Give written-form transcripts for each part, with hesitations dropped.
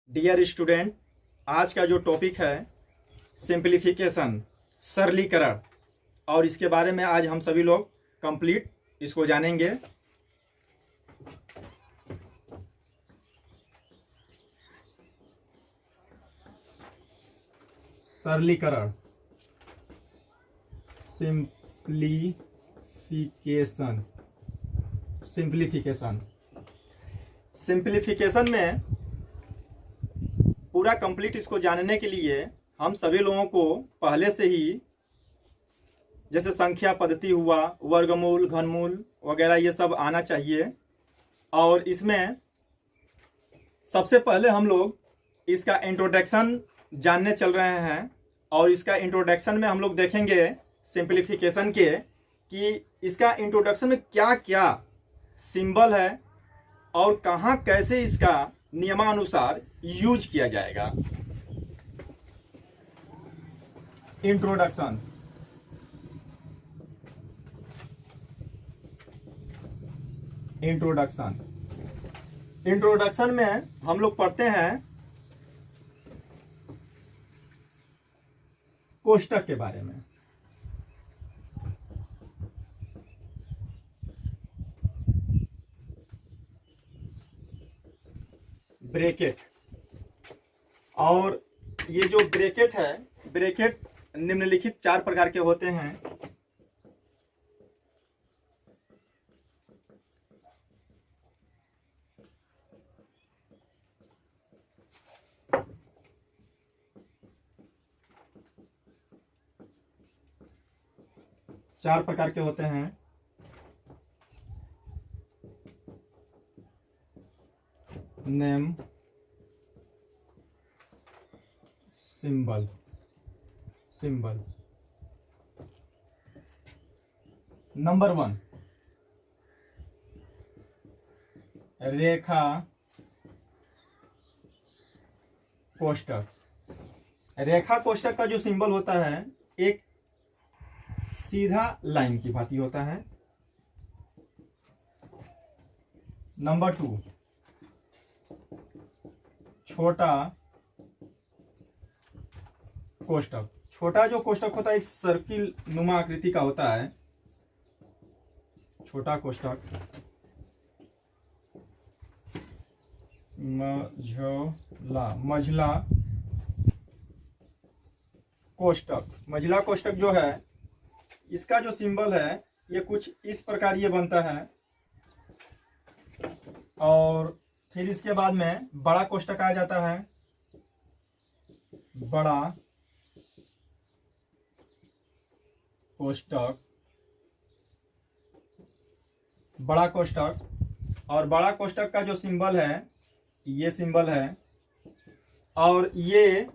Dear student, आज का जो टॉपिक है सिंप्लीफिकेशन, सरलीकरण, और इसके बारे में आज हम सभी लोग कंप्लीट इसको जानेंगे। सरलीकरण, सिंप्लीफिकेशन। सिंप्लीफिकेशन में पूरा कंप्लीट इसको जानने के लिए हम सभी लोगों को पहले से ही जैसे संख्या पद्धति हुआ, वर्गमूल, घनमूल वगैरह ये सब आना चाहिए। और इसमें सबसे पहले हम लोग इसका इंट्रोडक्शन जानने चल रहे हैं। और इसका इंट्रोडक्शन में हम लोग देखेंगे सिंप्लीफिकेशन के कि इसका इंट्रोडक्शन में क्या क्या सिंबल है और कहाँ कैसे इसका नियमानुसार यूज किया जाएगा। इंट्रोडक्शन। इंट्रोडक्शन में हम लोग पढ़ते हैं कोष्टक के बारे में। ब्रैकेट। और ये जो ब्रैकेट है, ब्रैकेट निम्नलिखित 4 प्रकार के होते हैं। Name, symbol. नंबर 1, रेखा कोष्टक। रेखा कोष्टक का जो सिंबल होता है एक सीधा लाइन की भांति होता है। नंबर 2, छोटा कोष्टक। छोटा जो कोष्टक होता है एक सर्किल नुमा आकृति का होता है, छोटा कोष्टक। मझला कोष्टक। मझला कोष्टक जो है इसका जो सिंबल है ये कुछ इस प्रकार ये बनता है। और फिर इसके बाद में बड़ा कोष्टक आ जाता है। बड़ा कोष्टक, और बड़ा कोष्टक का जो सिंबल है ये सिंबल है। और ये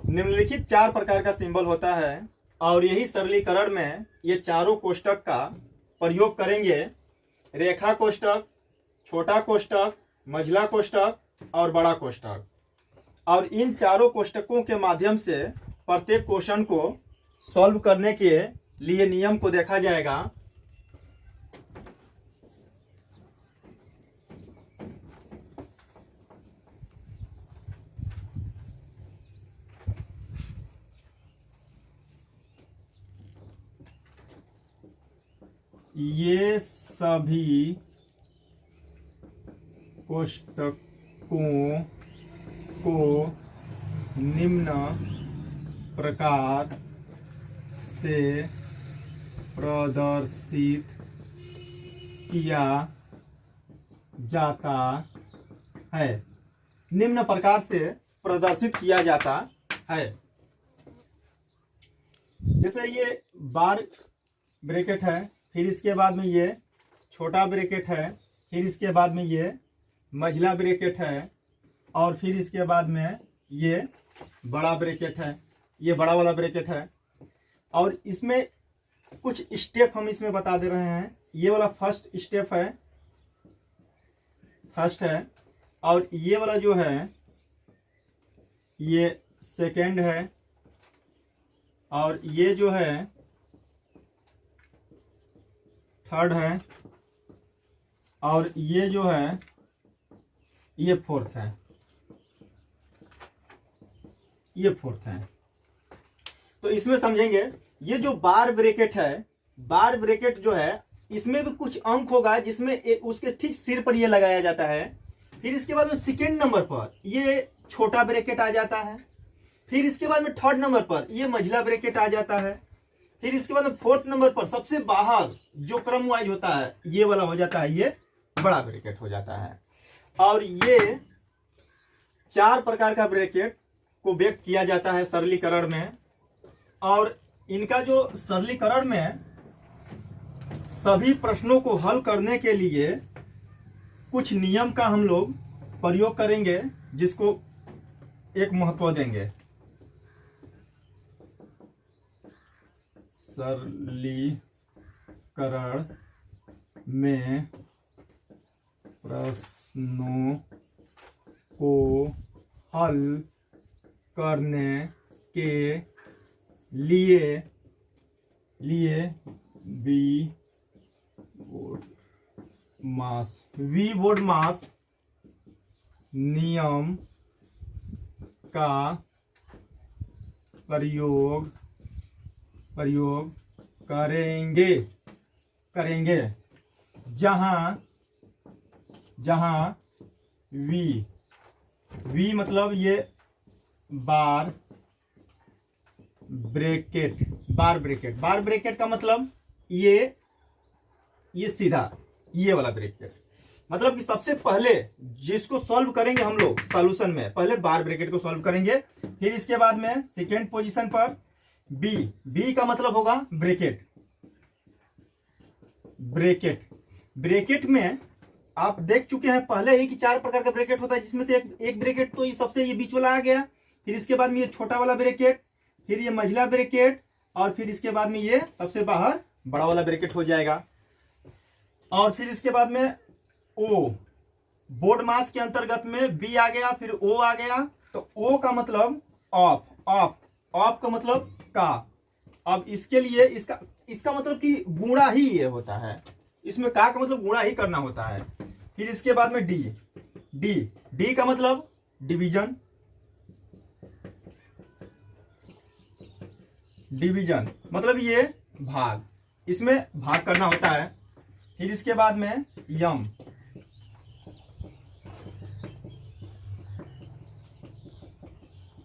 निम्नलिखित 4 प्रकार का सिंबल होता है। और यही सरलीकरण में ये चारों कोष्टक का प्रयोग करेंगे। रेखा कोष्टक, छोटा कोष्टक, मझला कोष्टक और बड़ा कोष्टक। और इन चारों कोष्टकों के माध्यम से प्रत्येक क्वेश्चन को सॉल्व करने के लिए नियम को देखा जाएगा। ये सभी कोष्टकों को निम्न प्रकार से प्रदर्शित किया जाता है। निम्न प्रकार से प्रदर्शित किया जाता है। जैसे ये बार ब्रैकेट है, फिर इसके बाद में ये छोटा ब्रैकेट है, फिर इसके बाद में ये मझला ब्रैकेट है, और फिर इसके बाद में ये बड़ा ब्रैकेट है, ये बड़ा वाला ब्रैकेट है। और इसमें कुछ स्टेप हम इसमें बता दे रहे हैं। ये वाला फर्स्ट स्टेप है, और ये वाला जो है ये सेकेंड है, और ये जो है थर्ड है, और ये जो है ये फोर्थ है। ये फोर्थ है। तो इसमें समझेंगे ये जो बार ब्रेकेट है, बार ब्रेकेट जो है इसमें भी कुछ अंक होगा जिसमें उसके ठीक सिर पर ये लगाया जाता है। फिर इसके बाद में सेकेंड नंबर पर ये छोटा ब्रेकेट आ जाता है। फिर इसके बाद में थर्ड नंबर पर ये मझला ब्रेकेट आ जाता है। फिर इसके बाद में फोर्थ नंबर पर सबसे बाहर जो क्रम वाइज होता है ये वाला हो जाता है, ये बड़ा ब्रेकेट हो जाता है। और ये 4 प्रकार का ब्रेकेट को व्यक्त किया जाता है सरलीकरण में। और इनका जो सरलीकरण में सभी प्रश्नों को हल करने के लिए कुछ नियम का हम लोग प्रयोग करेंगे, जिसको एक महत्व देंगे। सरलीकरण में प्रश्नों को हल करने के लिए वी बोर्ड मास नियम का प्रयोग करेंगे जहां वी मतलब ये बार ब्रेकेट का मतलब ये सीधा ये वाला ब्रेकेट, मतलब कि सबसे पहले जिसको सॉल्व करेंगे हम लोग सॉल्यूशन में, पहले बार ब्रेकेट को सॉल्व करेंगे। फिर इसके बाद में सेकेंड पोजीशन पर बी का मतलब होगा ब्रेकेट में आप देख चुके हैं पहले ही कि 4 प्रकार का ब्रेकेट होता है, जिसमें से एक ब्रेकेट तो ये सबसे ये बीच वाला आ गया। फिर इसके बाद में ये छोटा वाला ब्रेकेट, फिर ये मझला ब्रेकेट, और फिर इसके बाद में ये सबसे बाहर बड़ा वाला ब्रेकेट हो जाएगा। और फिर इसके बाद में ओ बोर्ड मास के अंतर्गत में बी आ गया, फिर ओ आ गया। तो ओ का मतलब ऑफ का मतलब का। अब इसके लिए इसका मतलब कि गुणा ही ये होता है, इसमें का मतलब गुणा ही करना होता है। फिर इसके बाद में डी का मतलब डिवीजन, मतलब ये भाग, इसमें भाग करना होता है। फिर इसके बाद में यम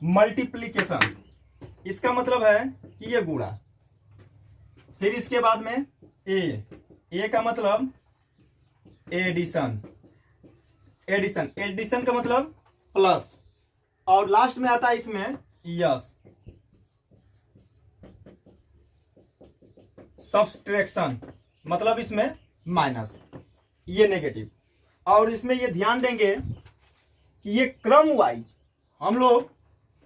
मल्टीप्लीकेशन, इसका मतलब है कि ये गुणा। फिर इसके बाद में ए का मतलब एडिशन का मतलब प्लस, और लास्ट में आता है इसमें यस सब्सट्रैक्शन, मतलब इसमें माइनस, ये नेगेटिव। और इसमें ये ध्यान देंगे कि ये क्रम वाइज हम लोग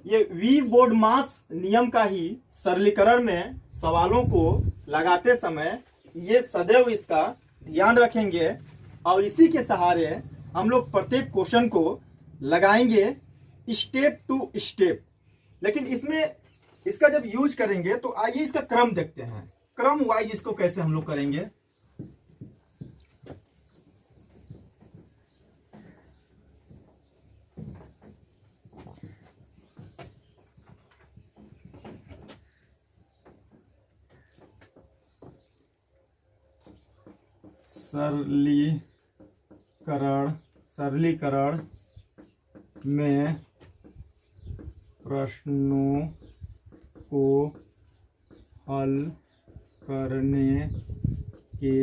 ये वी बोर्ड मास नियम का ही सरलीकरण में सवालों को लगाते समय ये सदैव इसका ध्यान रखेंगे, और इसी के सहारे हम लोग प्रत्येक क्वेश्चन को लगाएंगे स्टेप टू स्टेप। लेकिन इसमें इसका जब यूज करेंगे तो आइए इसका क्रम देखते हैं, क्रम वाइज इसको कैसे हम लोग करेंगे। सरलीकरण में प्रश्नों को हल करने के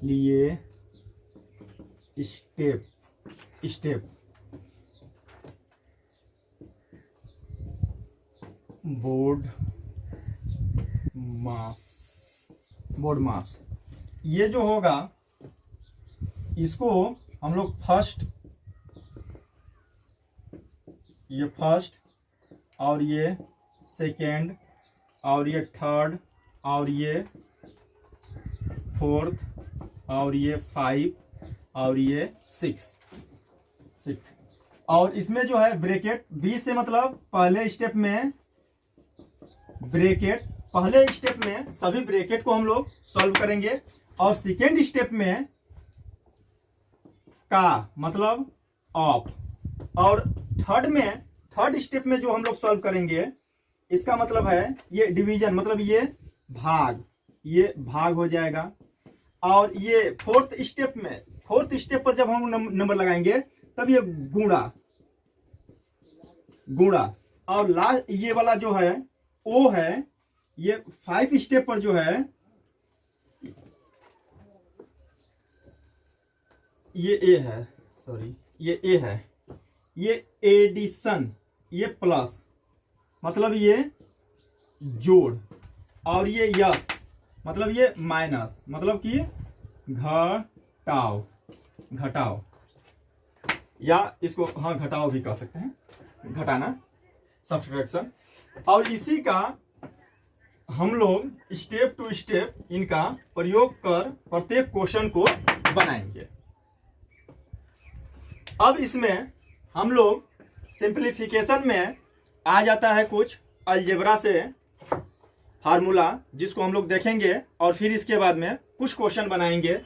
लिए स्टेप बोर्ड मास ये जो होगा इसको हम लोग फर्स्ट और ये सेकेंड और ये थर्ड और ये फोर्थ और ये 5 और ये 6 और इसमें जो है ब्रेकेट बी से मतलब पहले स्टेप में सभी ब्रेकेट को हम लोग सॉल्व करेंगे, और सेकेंड स्टेप में का मतलब ऑफ, और थर्ड थर्ड स्टेप में जो हम लोग सॉल्व करेंगे, इसका मतलब है ये डिवीजन, मतलब ये भाग हो जाएगा। और ये फोर्थ स्टेप पर जब हम नंबर लगाएंगे तब ये गुणा। और लास्ट ये वाला जो है ओ है, ये 5 स्टेप पर जो है ये ए है, सॉरी ये ए है, ये एडिशन, ये प्लस मतलब ये जोड़, और ये यस मतलब ये माइनस मतलब कि घटाओ, या इसको हाँ घटाओ भी कह सकते हैं, घटाना, सब्ट्रैक्शन। और इसी का हम लोग स्टेप टू स्टेप इनका प्रयोग कर प्रत्येक क्वेश्चन को बनाएंगे। अब इसमें हम लोग सिंप्लीफिकेशन में आ जाता है कुछ अलजेब्रा से फार्मूला, जिसको हम लोग देखेंगे और फिर इसके बाद में कुछ क्वेश्चन बनाएंगे।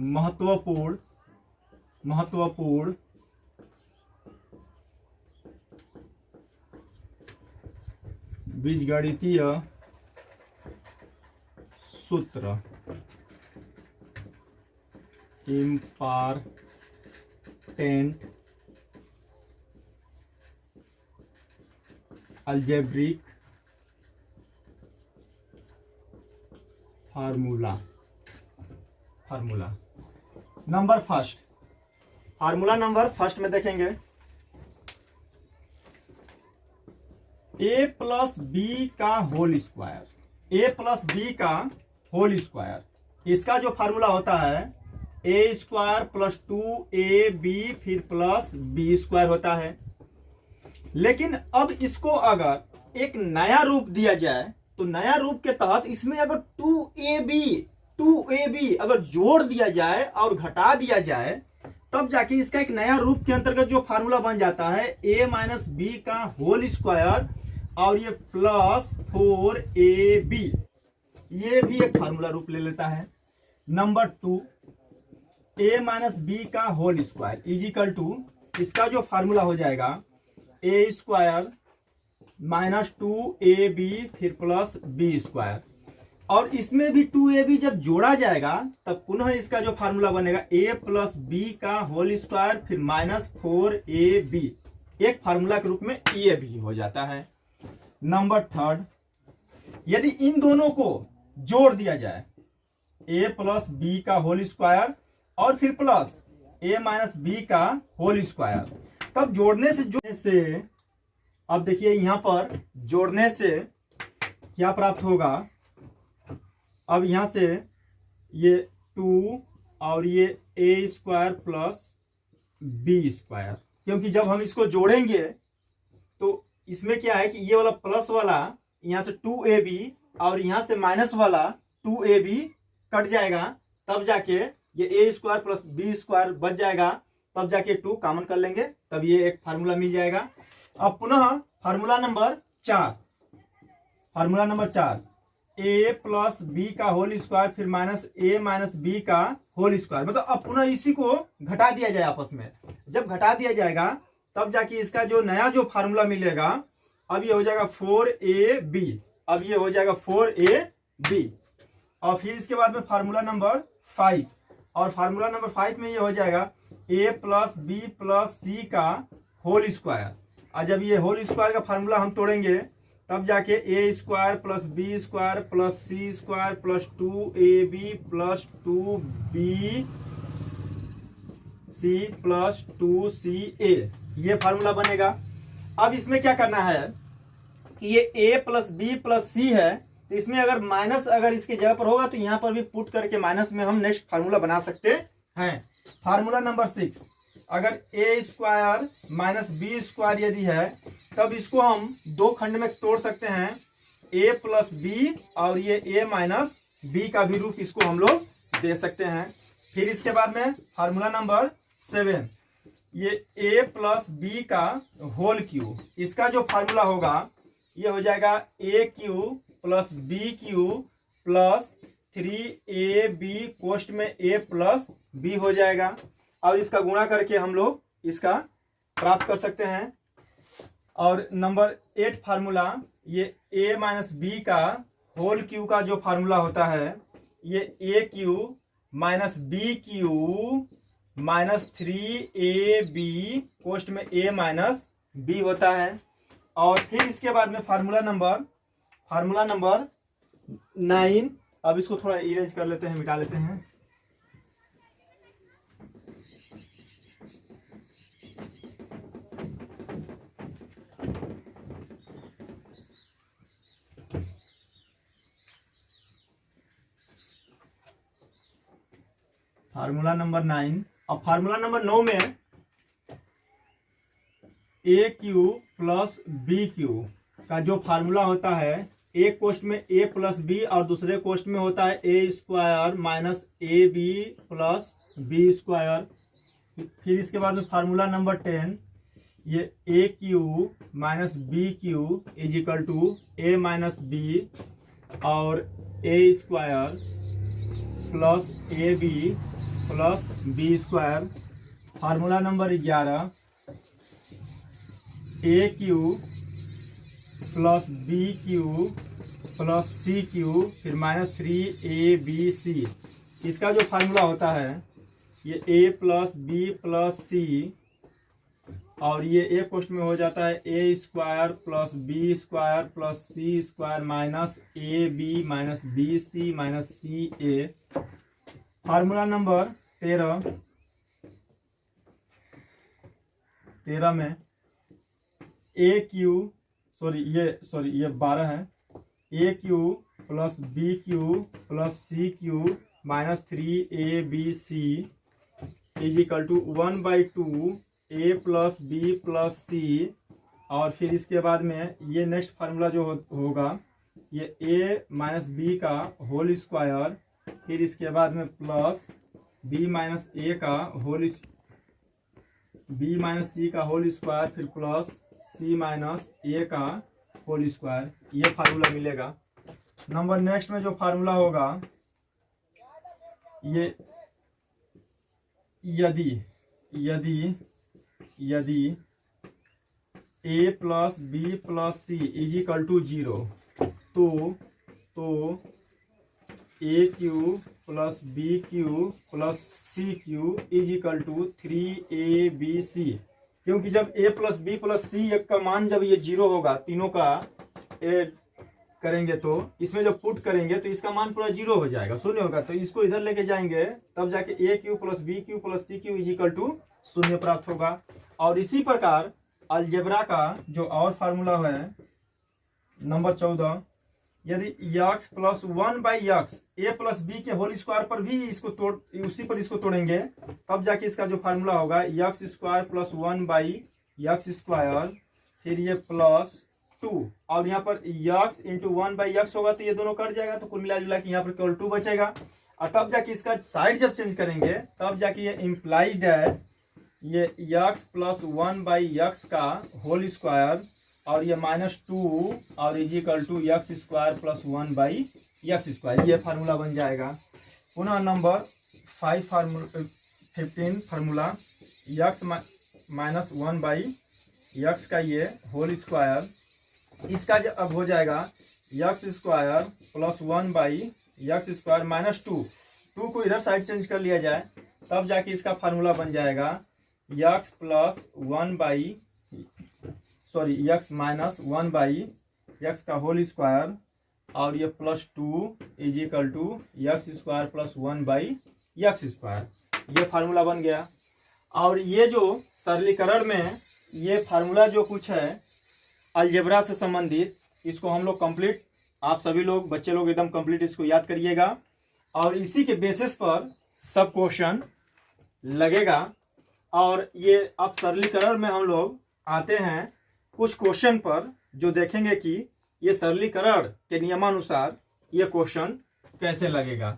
महत्वपूर्ण बीजगणितीय सूत्र, important algebraic formula. Formula number first में देखेंगे a प्लस बी का होल स्क्वायर, इसका जो फार्मूला होता है a स्क्वायर प्लस 2ab फिर प्लस बी स्क्वायर होता है। लेकिन अब इसको अगर एक नया रूप दिया जाए तो नया रूप के तहत इसमें अगर 2ab अगर जोड़ दिया जाए और घटा दिया जाए तब जाके इसका एक नया रूप के अंतर्गत जो फार्मूला बन जाता है a माइनस बी का होल स्क्वायर और ये प्लस 4ab, ये भी एक फार्मूला रूप ले लेता है। नंबर 2 a माइनस बी का होल स्क्वायर इजिकल टू, इसका जो फार्मूला हो जाएगा a स्क्वायर माइनस 2ab फिर प्लस बी स्क्वायर, और इसमें भी 2ab जब जोड़ा जाएगा तब पुनः इसका जो फार्मूला बनेगा a प्लस बी का होल स्क्वायर फिर माइनस 4ab, एक फार्मूला के रूप में ये भी हो जाता है। नंबर 3, यदि इन दोनों को जोड़ दिया जाए a प्लस बी का होल स्क्वायर और फिर प्लस a माइनस बी का होल स्क्वायर, तब जोड़ने से अब देखिए यहां पर जोड़ने से क्या प्राप्त होगा। अब यहां से ये 2 और ये a square plus b square, क्योंकि जब हम इसको जोड़ेंगे तो इसमें क्या है कि ये वाला प्लस वाला यहां से 2ab और यहां से माइनस वाला 2ab कट जाएगा, तब जाके ये a square plus b square बच जाएगा, तब जाके 2 कॉमन कर लेंगे, तब ये एक फार्मूला मिल जाएगा। अब पुनः formula number 4 a plus b का होल स्क्वायर फिर माइनस a माइनस बी का होल स्क्वायर, मतलब अब पुनः इसी को घटा दिया जाए आपस में। जब घटा दिया जाएगा तब जाके इसका जो नया जो फार्मूला मिलेगा, अब ये हो जाएगा 4ab, अब ये हो जाएगा 4ab। और फिर इसके बाद में फार्मूला नंबर 5, और फार्मूला नंबर 5 में ये हो जाएगा a plus b plus c का होल स्क्वायर, और जब ये होल स्क्वायर का फार्मूला हम तोड़ेंगे तब जाके a square plus b square plus c square plus 2ab plus 2bc plus 2ca, ये फार्मूला बनेगा। अब इसमें क्या करना है कि ये a प्लस बी प्लस सी है, तो इसमें अगर माइनस अगर इसकी जगह पर होगा तो यहां पर भी पुट करके माइनस में हम नेक्स्ट फार्मूला बना सकते हैं। फार्मूला नंबर 6, अगर a square minus b square यदि है तब इसको हम दो खंड में तोड़ सकते हैं, a प्लस बी और ये a माइनस बी का भी रूप इसको हम लोग दे सकते हैं। फिर इसके बाद में फार्मूला नंबर 7, ये a प्लस बी का होल क्यूब, इसका जो फार्मूला होगा ये हो जाएगा a cube plus b cube plus 3ab कोष्ट में a प्लस b हो जाएगा। और इसका गुणा करके हम लोग इसका प्राप्त कर सकते हैं। और नंबर 8 फार्मूला, ये a माइनस बी का होल क्यूब का जो फार्मूला होता है ये a cube minus b cube minus 3ab कोष्ट में a माइनस b होता है। और फिर इसके बाद में फार्मूला नंबर 9, अब इसको थोड़ा इरेज कर लेते हैं, मिटा लेते हैं। फार्मूला नंबर 9, अब फार्मूला नंबर 9 में a cube plus b cube का जो फार्मूला होता है, एक कोष्ट में a प्लस बी और दूसरे कोष्ट में होता है a square minus a b plus b square. फिर इसके बाद में फार्मूला नंबर 10, ये a cube minus b cube is equal to a minus b और a square plus a b plus b square. Formula number 11, a cube plus b cube plus c cube फिर minus 3ab, इसका जो formula होता है ये a plus b plus c और ये एक कोष्ट में हो जाता है a square plus b square plus c square minus a b minus b c minus c a. Formula number 13 में a क्यूब ये 12 है, a cube plus b cube plus c cube minus 3abc is equal to 1/2 a plus b plus c. और फिर इसके बाद में ये next formula जो होगा ये a माइनस बी का होल स्क्वायर, फिर इसके बाद में प्लस b माइनस ए का b माइनस सी का होल स्क्वायर फिर प्लस c माइनस ए का होल स्क्वायर, ये फार्मूला मिलेगा। नंबर नेक्स्ट में जो फार्मूला होगा ये यदि a plus b plus c is equal to 0 तो a cube plus b cube plus c cube is equal to 3abc, क्योंकि जब a plus b plus c का मान जब ये 0 होगा, तीनों का ऐड करेंगे तो इसमें जब पुट करेंगे तो इसका मान पूरा 0 हो जाएगा, 0 होगा। तो इसको इधर लेके जाएंगे तब जाके a cube plus b cube plus c cube is equal to 0 प्राप्त होगा। और इसी प्रकार अलजेब्रा का जो और फार्मूला है नंबर 14, यदि x plus 1/x a plus b के होल स्क्वायर पर भी उसी पर इसको तोड़ेंगे तब जाके इसका जो फार्मूला होगा x square plus 1/x square फिर ये प्लस 2 और यहाँ पर x इंटू 1/x होगा तो ये दोनों कट जाएगा, तो कुल मिला जुला के यहाँ पर केवल 2 बचेगा। और तब जाके इसका साइड जब चेंज करेंगे तब जाके ये इम्प्लाइड है ये x प्लस 1/x का होल स्क्वायर और ये -2 और is equal to x square plus 1/x square, ये फार्मूला बन जाएगा। पुनः number 15 formula x minus 1/x का ये होल स्क्वायर, इसका जब अब हो जाएगा x square plus 1/x square minus 2 को इधर साइड चेंज कर लिया जाए तब जाके इसका फार्मूला बन जाएगा x माइनस 1/x का होल स्क्वायर और ये plus 2 is equal to x square plus 1/x square, ये फार्मूला बन गया। और ये जो सरलीकरण में ये फार्मूला जो कुछ है अलजेब्रा से संबंधित, इसको हम लोग कंप्लीट, आप सभी लोग बच्चे लोग एकदम कंप्लीट इसको याद करिएगा और इसी के बेसिस पर सब क्वेश्चन लगेगा। और ये अब सरलीकरण में हम लोग आते हैं कुछ क्वेश्चन पर जो देखेंगे कि ये सरलीकरण के नियमानुसार ये क्वेश्चन कैसे लगेगा।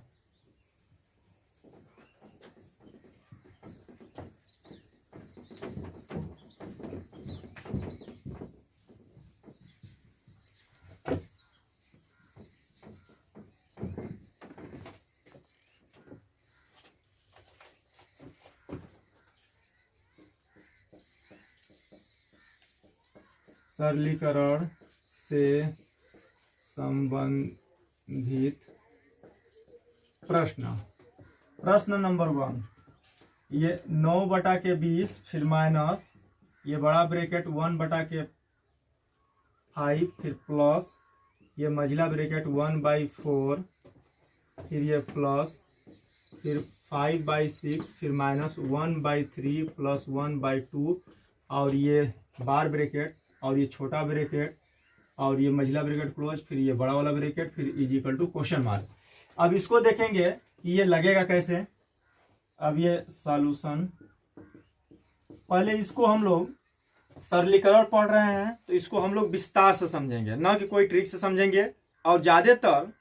सरलीकरण से संबंधित प्रश्न। प्रश्न नंबर 1, ये 9/20 फिर माइनस ये बड़ा ब्रैकेट 1/5 फिर प्लस ये मझला ब्रैकेट 1/4 फिर ये प्लस फिर 5/6 फिर माइनस 1/3 प्लस 1/2 और ये बार ब्रैकेट और ये छोटा ब्रैकेट और ये मझला ब्रैकेट क्लोज फिर ये बड़ा वाला ब्रैकेट फिर is equal to question mark. अब इसको देखेंगे कि ये लगेगा कैसे। अब ये सॉल्यूशन, पहले इसको हम लोग सरलीकरण पढ़ रहे हैं तो इसको हम लोग विस्तार से समझेंगे, ना कि कोई ट्रिक से समझेंगे, और ज्यादातर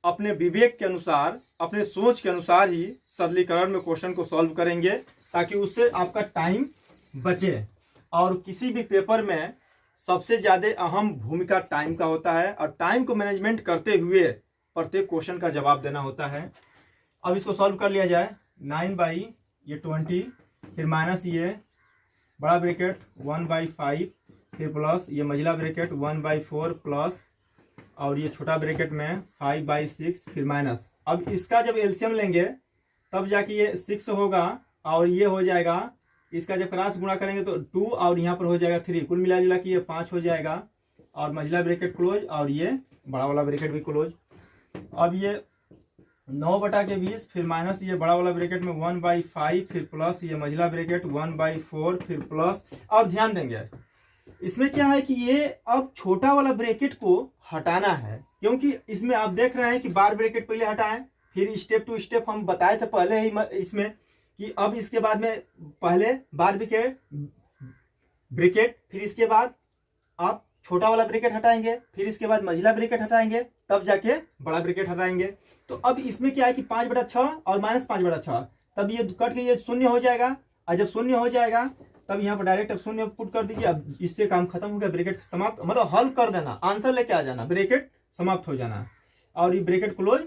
अपने विवेक के अनुसार अपने सोच के अनुसार ही सरलीकरण में क्वेश्चन को सॉल्व करेंगे, ताकि उससे आपका टाइम बचे। और किसी भी पेपर में सबसे ज्यादा अहम भूमिका टाइम का होता है और टाइम को मैनेजमेंट करते हुए प्रत्येक क्वेश्चन का जवाब देना होता है। अब इसको सॉल्व कर लिया जाए। 9/20 फिर माइनस ये बड़ा ब्रैकेट 1/5 फिर प्लस ये मझला ब्रैकेट 1/4 प्लस और ये छोटा ब्रैकेट में 5/6 फिर माइनस। अब इसका जब एलसीएम लेंगे तब जाके ये 6 होगा और ये हो जाएगा, इसका जब क्रॉस गुणा करेंगे तो 2 और यहाँ पर हो जाएगा 3, कुल मिला जुला के ये 5 हो जाएगा और मझला ब्रैकेट क्लोज और ये बड़ा वाला ब्रैकेट भी क्लोज। अब ये 9/20 फिर माइनस ये बड़ा वाला ब्रैकेट में 1/5 फिर प्लस ये मझला ब्रैकेट 1/4 फिर प्लस। अब ध्यान देंगे इसमें क्या है कि ये अब छोटा वाला ब्रैकेट को हटाना है, क्योंकि इसमें आप देख रहे हैं कि बार ब्रैकेट पहले हटाएं, फिर स्टेप टू स्टेप हम बताए थे पहले ही इसमें कि अब इसके बाद में पहले बार ब्रैकेट फिर इसके बाद आप छोटा वाला ब्रैकेट हटाएंगे, फिर इसके बाद मझला ब्रैकेट हटाएंगे, तब जाके बड़ा ब्रैकेट हटाएंगे। तो अब इसमें क्या है कि 5/6 और माइनस 5/6, तब ये कट के ये शून्य हो जाएगा और जब शून्य हो जाएगा तब यहाँ पर डायरेक्ट अब शून्य पुट कर दीजिए। अब इससे काम खत्म हो गया, ब्रैकेट समाप्त, मतलब हल कर देना, आंसर लेके आ जाना, ब्रैकेट समाप्त हो जाना और ये ब्रैकेट क्लोज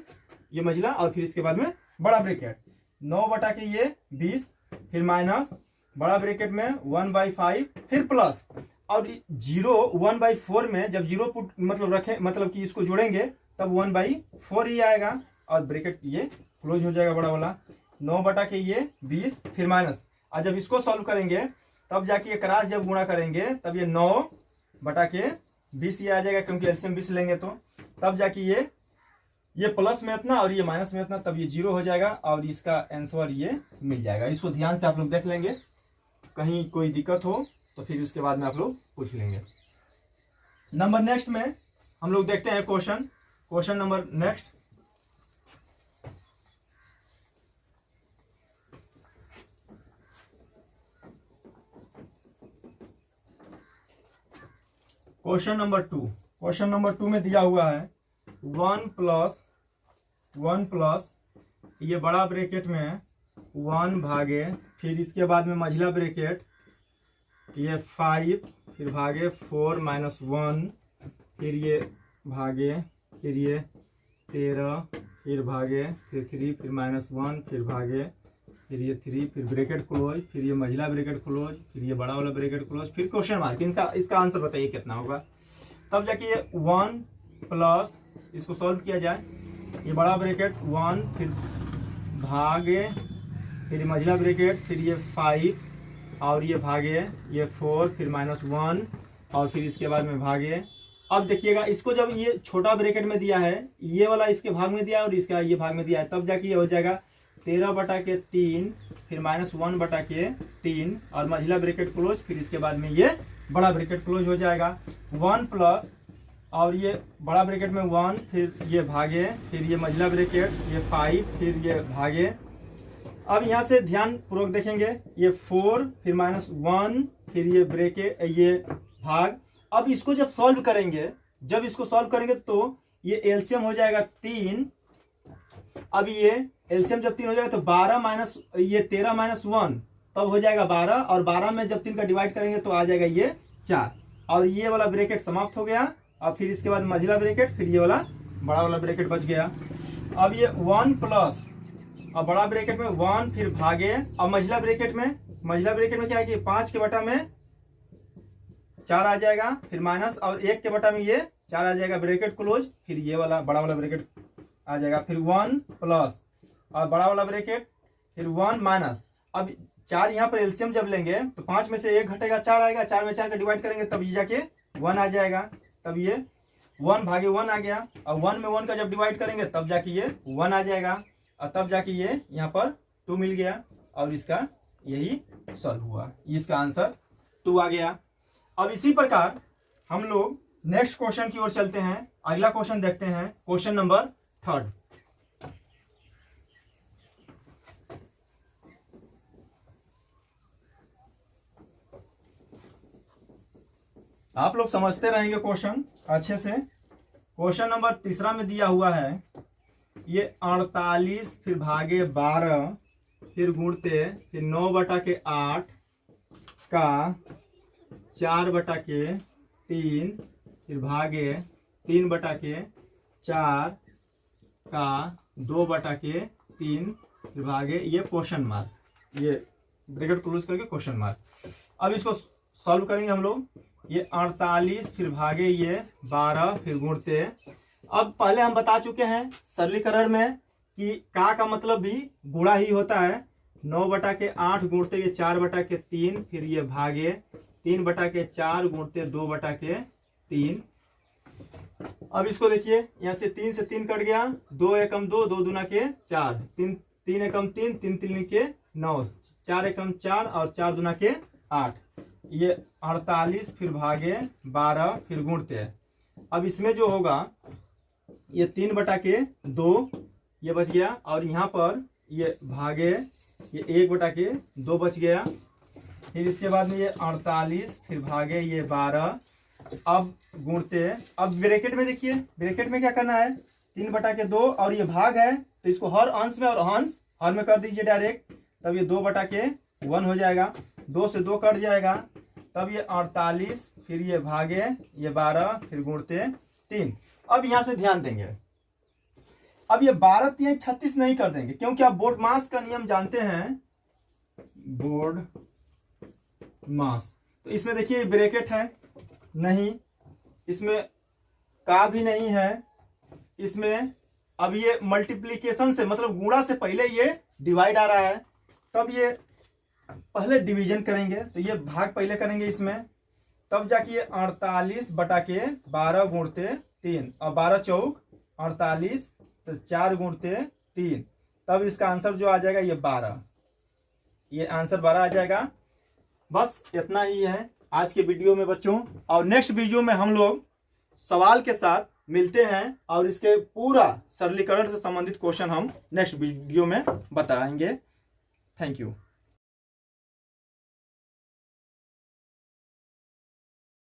ये मझला और फिर इसके बाद में बड़ा ब्रैकेट 9/20 फिर माइनस बड़ा ब्रैकेट में 1/5 फिर प्लस और 1/4 में जब 0 पुट मतलब रखें, मतलब कि इसको जोड़ेंगे तब 1/4 ही आएगा और ब्रैकेट ये क्लोज हो जाएगा बड़ा वाला। 9/20 फिर माइनस, और जब इसको सॉल्व करेंगे तब जाके ये क्रॉस जब गुणा करेंगे तब ये 9/20 ये आ जाएगा, क्योंकि एलसीएम 20 लेंगे तो तब जाके ये प्लस में इतना और ये माइनस में इतना, तब ये 0 हो जाएगा और इसका आंसर ये मिल जाएगा। इसको ध्यान से आप लोग देख लेंगे, कहीं कोई दिक्कत हो तो फिर उसके बाद में आप लोग पूछ लेंगे। नंबर नेक्स्ट में हम लोग देखते हैं question number next. Question number 2 में दिया हुआ है 1 प्लस ये बड़ा ब्रैकेट में 1 भागे फिर इसके बाद में मझला ब्रैकेट ये 5 फिर भागे 4 माइनस 1 फिर ये भागे फिर ये 13 फिर भागे फिर 3 फिर माइनस 1 फिर भागे फिर ये 3 फिर ब्रैकेट क्लोज फिर ये मझला ब्रैकेट क्लोज फिर ये बड़ा वाला ब्रैकेट क्लोज फिर क्वेश्चन मार्क। इसका आंसर बताइए कितना होगा। तब जाके ये 1 प्लस इसको सॉल्व किया जाए, ये बड़ा ब्रैकेट 1 फिर भागे फिर मझला ब्रैकेट फिर ये 5 और ये भागे ये 4 फिर माइनस 1 और फिर इसके बाद में भागे। अब देखिएगा इसको जब ये छोटा ब्रैकेट में दिया है, ये वाला इसके भाग में दिया है और इसका ये भाग में दिया है, तब जाके ये हो जाएगा 13/3 फिर माइनस 1/3 और मझला ब्रैकेट क्लोज फिर इसके बाद में ये बड़ा ब्रैकेट क्लोज हो जाएगा। 1 प्लस और ये बड़ा ब्रैकेट में 1 फिर ये भागे फिर ये मझला ब्रैकेट ये 5 फिर ये भागे। अब यहाँ से ध्यान पूर्वक देखेंगे, ये 4 फिर माइनस 1 फिर ये ब्रैकेट ये भाग। अब इसको जब सॉल्व करेंगे तो ये एलसीएम हो जाएगा 3। अब ये एलसीएम जब 3 हो जाएगा तो 12 माइनस ये 13 माइनस 1 तब हो जाएगा 12 और 12 में जब 3 का डिवाइड करेंगे तो आ जाएगा ये 4 और ये वाला ब्रैकेट समाप्त हो गया और फिर इसके बाद मझला ब्रैकेट फिर ये वाला बड़ा वाला ब्रैकेट बच गया। अब ये 1 प्लस और बड़ा ब्रैकेट में 1 फिर भागे और मझला ब्रैकेट में क्या है कि 5 के बटा में 4 आ जाएगा, फिर माइनस और 1 के बटा में ये 4 आ जाएगा, ब्रैकेट क्लोज, फिर ये वाला बड़ा वाला ब्रैकेट आ जाएगा, फिर 1 प्लस और बड़ा वाला ब्रैकेट, फिर 1 माइनस। अब 4 यहाँ पर एलसीएम जब लेंगे तो 5 में से 1 घटेगा, 4 आएगा, 4 में 4 का डिवाइड करेंगे तब ये जाके 1 आ जाएगा, तब ये 1 भागे 1 आ गया, और 1 में 1 का जब डिवाइड करेंगे तब जाके ये 1 आ जाएगा, और तब जाके ये यहाँ पर 2 मिल गया, और इसका यही सॉल्व हुआ, इसका आंसर 2 आ गया। अब इसी प्रकार हम लोग नेक्स्ट क्वेश्चन की ओर चलते हैं। अगला क्वेश्चन देखते हैं, क्वेश्चन नंबर 3। आप लोग समझते रहेंगे क्वेश्चन अच्छे से। क्वेश्चन नंबर 3 में दिया हुआ है, ये 48 फिर भागे 12 फिर गुणते फिर 9/8 का 4/3 फिर भागे 3/4 का 2/3 फिर भागे ये क्वेश्चन मार्क, ये ब्रैकेट क्लोज करके क्वेश्चन मार्क। अब इसको सॉल्व करेंगे हम लोग। ये 48 फिर भागे ये 12 फिर गुणते। अब पहले हम बता चुके हैं सरलीकरण में कि का मतलब भी गुणा ही होता है। 9/8 गुणते ये 4/3 फिर ये भागे 3/4 गुणते 2/3। अब इसको देखिए, यहाँ से 3 से 3 कट गया, 2 एकम 2, 2 दूना के 4, 3 एकम 3, 3 3 के 9, 4 एकम 4 और 4 दूना के 8। ये 48 फिर भागे 12 फिर गुणते। अब इसमें जो होगा ये 3/2 ये बच गया, और यहाँ पर ये भागे ये 1/2 बच गया। फिर इसके बाद में ये 48 फिर भागे ये 12 अब गुणते। अब ब्रैकेट में देखिए, ब्रैकेट में क्या करना है, 3/2 और ये भाग है तो इसको हर अंश में और हर में कर दीजिए डायरेक्ट, तब ये 2/1 हो जाएगा, 2 से 2 कट जाएगा, तब ये 48 फिर ये भागे ये 12 फिर गुणते 3। अब यहां से ध्यान देंगे, अब ये 12 3 36 नहीं कर देंगे, क्योंकि आप बोर्ड मास का नियम जानते हैं, बोर्ड मास। तो इसमें देखिए ब्रैकेट है नहीं, इसमें का भी नहीं है, इसमें अब ये मल्टीप्लीकेशन से मतलब गुणा से पहले ये डिवाइड आ रहा है, तब ये पहले डिवीजन करेंगे, तो ये भाग पहले करेंगे इसमें, तब जाके ये 48/12 गुणते 3 और 12 चौक 48 तो 4 गुणते 3, तब इसका आंसर जो आ जाएगा ये 12, ये आंसर 12 आ जाएगा। बस इतना ही है आज के वीडियो में बच्चों, और नेक्स्ट वीडियो में हम लोग सवाल के साथ मिलते हैं और इसके पूरा सरलीकरण से संबंधित क्वेश्चन हम नेक्स्ट वीडियो में बताएंगे। Thank you.